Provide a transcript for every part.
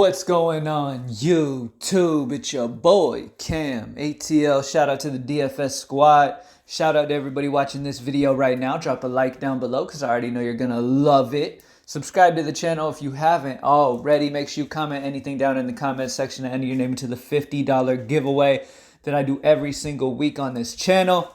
What's going on YouTube? It's your boy camATL. Shout out to the DFS squad. Shout out to everybody watching this video right now. Drop a like down below because I already know you're gonna love it. Subscribe to the channel if you haven't already. Make sure you comment anything down in the comment section and enter your name into the $50 giveaway that I do every single week on this channel.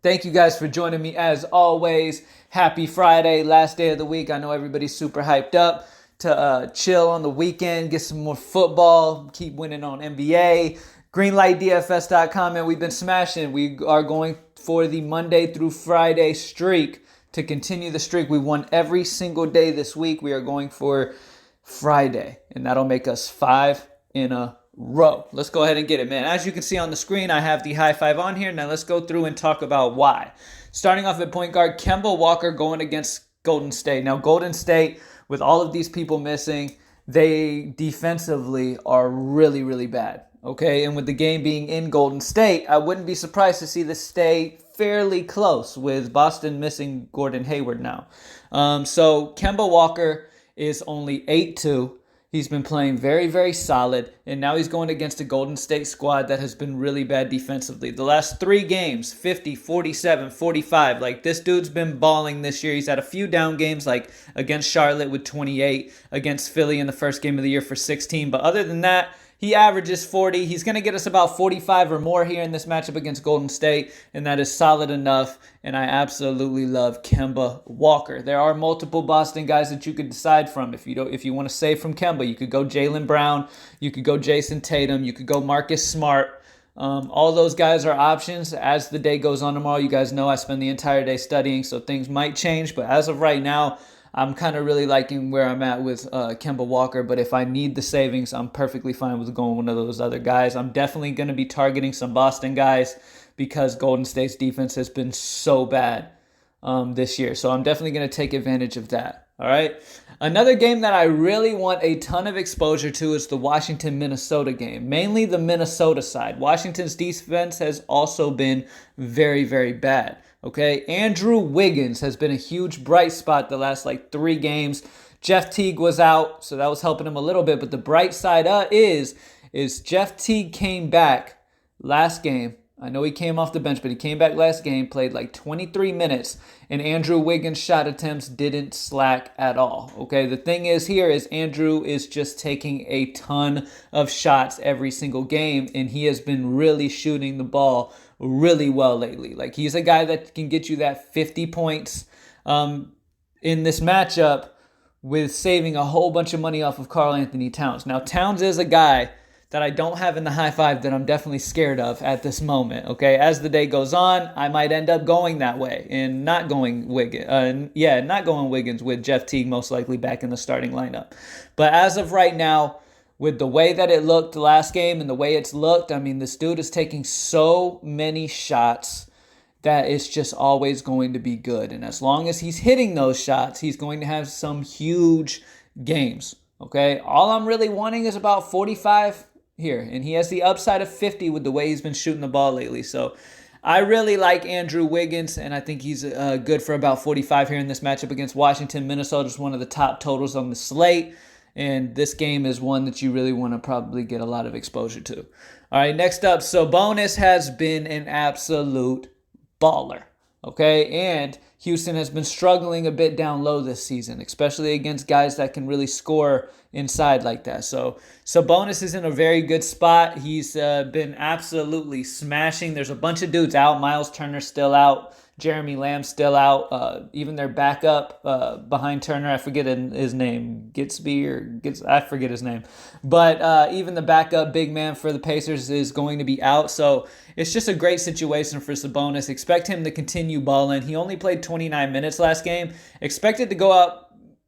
Thank you guys for joining me as always. Happy Friday, last day of the week. I know everybody's super hyped up to chill on the weekend, get some more football, keep winning on NBA. Greenlightdfs.com, and we've been smashing. We are going for the Monday through Friday streak to continue the streak. We won every single day this week. We are going for Friday, and that'll make us 5 in a row. Let's go ahead and get it, man. As you can see on the screen, I have the high five on here. Now let's go through and talk about why. Starting off at point guard, Kemba Walker going against Golden State. Now Golden State, with all of these people missing, they defensively are really, really bad. Okay, and with the game being in Golden State, I wouldn't be surprised to see this stay fairly close with Boston missing Gordon Hayward now. So Kemba Walker is only 8-2. He's been playing very, very solid, and now he's going against a Golden State squad that has been really bad defensively. The last 3 games, 50, 47, 45. Like, this dude's been balling this year. He's had a few down games, like against Charlotte with 28, against Philly in the first game of the year for 16. But other than that, he averages 40. He's going to get us about 45 or more here in this matchup against Golden State, and that is solid enough, and I absolutely love Kemba Walker. There are multiple Boston guys that you could decide from. If you want to save from Kemba, you could go Jaylen Brown, you could go Jason Tatum, you could go Marcus Smart. All those guys are options as the day goes on tomorrow. You guys know I spend the entire day studying, so things might change, but as of right now, I'm kind of really liking where I'm at with Kemba Walker, but if I need the savings, I'm perfectly fine with going one of those other guys. I'm definitely going to be targeting some Boston guys because Golden State's defense has been so bad this year. So I'm definitely going to take advantage of that. All right. Another game that I really want a ton of exposure to is the Washington-Minnesota game, mainly the Minnesota side. Washington's defense has also been very, very bad. Okay, Andrew Wiggins has been a huge bright spot the last 3 games. Jeff Teague was out, so that was helping him a little bit. But the bright side is Jeff Teague came back last game. I know he came off the bench, but he came back last game, played 23 minutes, and Andrew Wiggins' shot attempts didn't slack at all. Okay, the thing is here is Andrew is just taking a ton of shots every single game, and he has been really shooting the ball really well lately. He's a guy that can get you that 50 points in this matchup with saving a whole bunch of money off of Karl-Anthony Towns. Now, Towns is a guy that I don't have in the high five that I'm definitely scared of at this moment. Okay, as the day goes on, I might end up going that way and not going Wiggins. Not going Wiggins with Jeff Teague most likely back in the starting lineup. But as of right now, with the way that it looked last game and the way it's looked, I mean, this dude is taking so many shots that it's just always going to be good. And as long as he's hitting those shots, he's going to have some huge games. Okay, all I'm really wanting is about 45 here, and he has the upside of 50 with the way he's been shooting the ball lately. So I really like Andrew Wiggins, and I think he's good for about 45 here in this matchup against Washington. Minnesota's one of the top totals on the slate, and this game is one that you really want to probably get a lot of exposure to. All right, next up, Sabonis has been an absolute baller. Okay, and Houston has been struggling a bit down low this season, especially against guys that can really score inside like that. So Sabonis is in a very good spot. He's been absolutely smashing. There's a bunch of dudes out. Miles Turner's still out. Jeremy Lamb's still out. Even their backup behind Turner, I forget his name, I forget his name. But even the backup big man for the Pacers is going to be out. So it's just a great situation for Sabonis. Expect him to continue balling. He only played 29 minutes last game. Expected to go out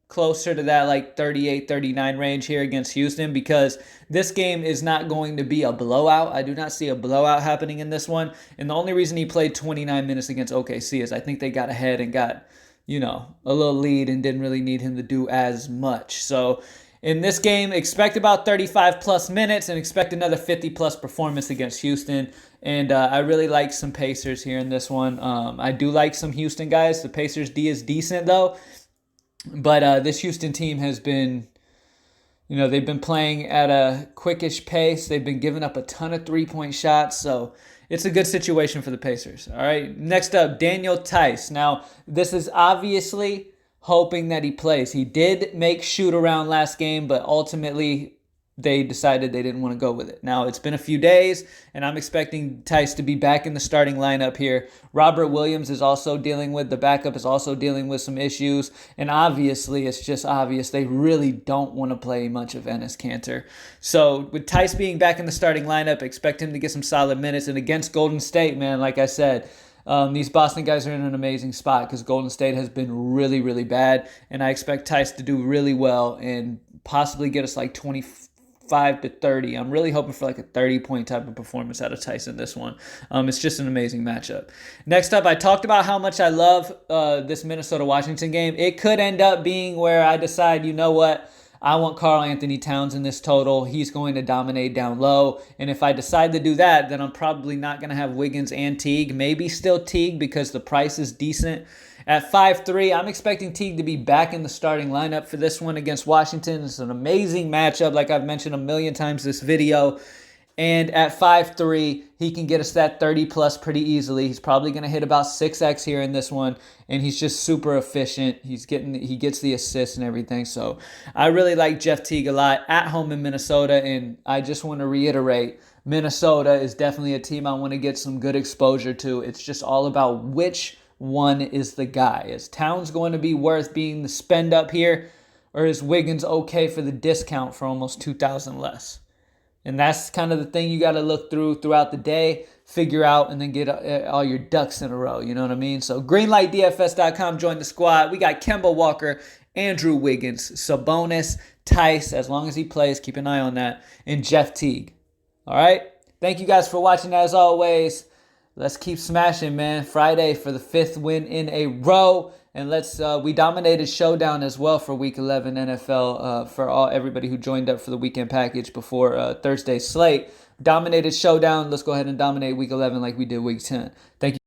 closer to that 38, 39 range here against Houston because this game is not going to be a blowout. I do not see a blowout happening in this one. And the only reason he played 29 minutes against OKC is I think they got ahead and got, a little lead and didn't really need him to do as much. So in this game, expect about 35 plus minutes and expect another 50 plus performance against Houston. And I really like some Pacers here in this one. I do like some Houston guys. The Pacers D is decent though. But this Houston team has been You know, they've been playing at a quickish pace. They've been giving up a ton of three-point shots, so it's a good situation for the Pacers. All right, next up, Daniel Theis. Now, this is obviously hoping that he plays. He did make shoot around last game, but ultimately they decided they didn't want to go with it. Now, it's been a few days, and I'm expecting Theis to be back in the starting lineup here. Robert Williams is also the backup is also dealing with some issues, and obviously, it's just obvious they really don't want to play much of Enes Kanter. So, with Theis being back in the starting lineup, expect him to get some solid minutes, and against Golden State, man, like I said, these Boston guys are in an amazing spot because Golden State has been really, really bad, and I expect Theis to do really well and possibly get us like 25 to 30. I'm really hoping for like a 30-point type of performance out of Theis in this one. It's just an amazing matchup. Next up, I talked about how much I love this Minnesota-Washington game. It could end up being where I decide, you know what, I want Karl-Anthony Towns in this total. He's going to dominate down low. And if I decide to do that, then I'm probably not going to have Wiggins and Teague. Maybe still Teague because the price is decent. At 5'3", I'm expecting Teague to be back in the starting lineup for this one against Washington. It's an amazing matchup, like I've mentioned a million times this video. And at 5'3", he can get us that 30-plus pretty easily. He's probably going to hit about 6x here in this one, and he's just super efficient. He gets the assists and everything. So I really like Jeff Teague a lot at home in Minnesota, and I just want to reiterate, Minnesota is definitely a team I want to get some good exposure to. It's just all about which one is the guy. Is Towns going to be worth being the spend up here, or is Wiggins okay for the discount for almost $2,000 less? And that's kind of the thing you got to look throughout the day, figure out, and then get all your ducks in a row. You know what I mean? So greenlightdfs.com, join the squad. We got Kemba Walker, Andrew Wiggins, Sabonis, Theis, as long as he plays, keep an eye on that, and Jeff Teague. All right? Thank you guys for watching as always. Let's keep smashing, man. Friday for the 5th win in a row. And we dominated Showdown as well for Week 11 NFL for everybody who joined up for the weekend package before Thursday's slate. Dominated Showdown. Let's go ahead and dominate Week 11 like we did Week 10. Thank you.